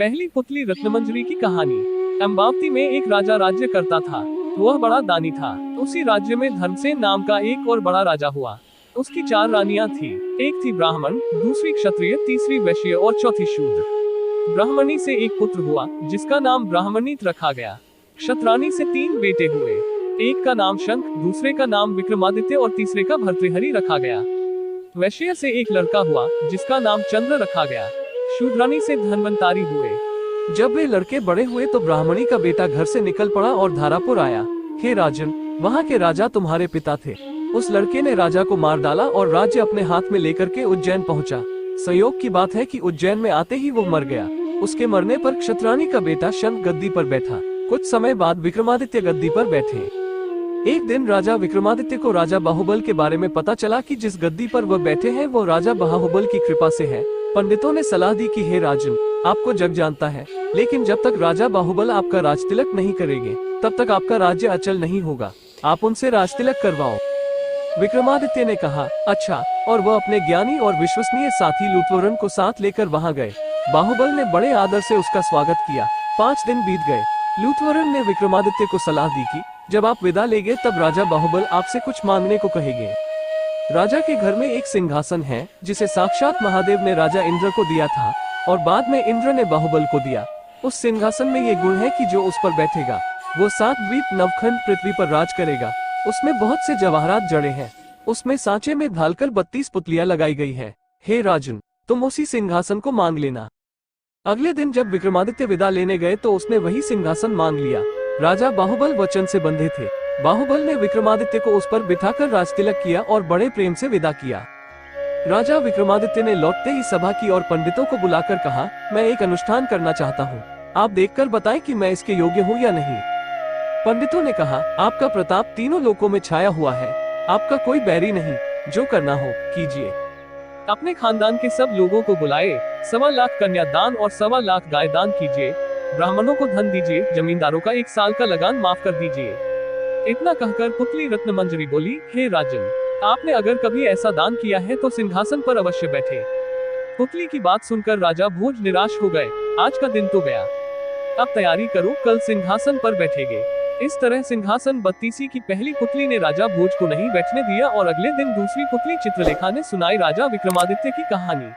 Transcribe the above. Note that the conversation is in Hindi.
पहली पुतली रत्नमंजरी की कहानी। अम्बावती में एक राजा राज्य करता था। वह बड़ा दानी था। उसी राज्य में धर्मसेन नाम का एक और बड़ा राजा हुआ। उसकी 4 रानियां थी। एक थी ब्राह्मण, दूसरी क्षत्रिय, तीसरी वैश्य और चौथी शूद्र। ब्राह्मणी से एक पुत्र हुआ जिसका नाम ब्राह्मणीत रखा गया। क्षत्रानी से 3 बेटे हुए। एक का नाम शंख, दूसरे का नाम विक्रमादित्य और तीसरे का भर्तृहरि रखा गया। वैश्य से एक लड़का हुआ जिसका नाम चंद्र रखा गया। शूद्रानी से धन्वंतारी हुए। जब वे लड़के बड़े हुए तो ब्राह्मणी का बेटा घर से निकल पड़ा और धारापुर आया। हे राजन, वहाँ के राजा तुम्हारे पिता थे। उस लड़के ने राजा को मार डाला और राज्य अपने हाथ में लेकर के उज्जैन पहुँचा। संयोग की बात है कि उज्जैन में आते ही वो मर गया। उसके मरने पर क्षत्रानी का बेटा शंख गद्दी पर बैठा। कुछ समय बाद विक्रमादित्य गद्दी पर बैठे। एक दिन राजा विक्रमादित्य को राजा बाहुबल के बारे में पता चला कि जिस गद्दी पर वह बैठे हैं वो राजा बाहुबल की कृपा से है। पंडितों ने सलाह दी कि हे राजन, आपको जग जानता है, लेकिन जब तक राजा बाहुबल आपका राजतिलक नहीं करेंगे तब तक आपका राज्य अचल नहीं होगा। आप उनसे राजतिलक करवाओ। विक्रमादित्य ने कहा, अच्छा, और वह अपने ज्ञानी और विश्वसनीय साथी लूथवरन को साथ लेकर वहां गए। बाहुबल ने बड़े आदर से उसका स्वागत किया। 5 दिन बीत गए। लूथवरन ने विक्रमादित्य को सलाह दी कि जब आप विदा लेंगे तब राजा बाहुबल आपसे कुछ मांगने को कहेंगे। राजा के घर में एक सिंहासन है जिसे साक्षात महादेव ने राजा इंद्र को दिया था और बाद में इंद्र ने बाहुबल को दिया। उस सिंहासन में ये गुण है कि जो उस पर बैठेगा वो 7 द्वीप नवखंड पृथ्वी पर राज करेगा। उसमें बहुत से जवाहरात जड़े हैं। उसमें सांचे में ढालकर 32 पुतलियां लगाई गई है। हे राजन, तुम उसी सिंहासन को मांग लेना। अगले दिन जब विक्रमादित्य विदा लेने गए तो उसने वही सिंहासन मांग लिया। राजा बाहुबल वचन से बंधे थे। बाहुबल ने विक्रमादित्य को उस पर बिठाकर राजतिलक किया और बड़े प्रेम से विदा किया। राजा विक्रमादित्य ने लौटते ही सभा की और पंडितों को बुलाकर कहा, मैं एक अनुष्ठान करना चाहता हूँ। आप देखकर बताएं कि मैं इसके योग्य हूँ या नहीं। पंडितों ने कहा, आपका प्रताप तीनों लोकों में छाया हुआ है। आपका कोई बैरी नहीं, जो करना हो कीजिए। अपने खानदान के सब लोगों को बुलाए। 1.25 लाख कन्यादान और 1.25 लाख गाय दान कीजिए। ब्राह्मणों को धन दीजिए। जमींदारों का 1 साल का लगान माफ कर दीजिए। इतना कहकर पुतली रत्नमंजरी बोली, हे राजन, आपने अगर कभी ऐसा दान किया है तो सिंहासन पर अवश्य बैठे। पुतली की बात सुनकर राजा भोज निराश हो गए। आज का दिन तो गया, अब तैयारी करो, कल सिंहासन पर बैठेंगे। इस तरह सिंहासन बत्तीसी की पहली पुतली ने राजा भोज को नहीं बैठने दिया और अगले दिन दूसरी पुतली चित्रलेखा ने सुनाई राजा विक्रमादित्य की कहानी।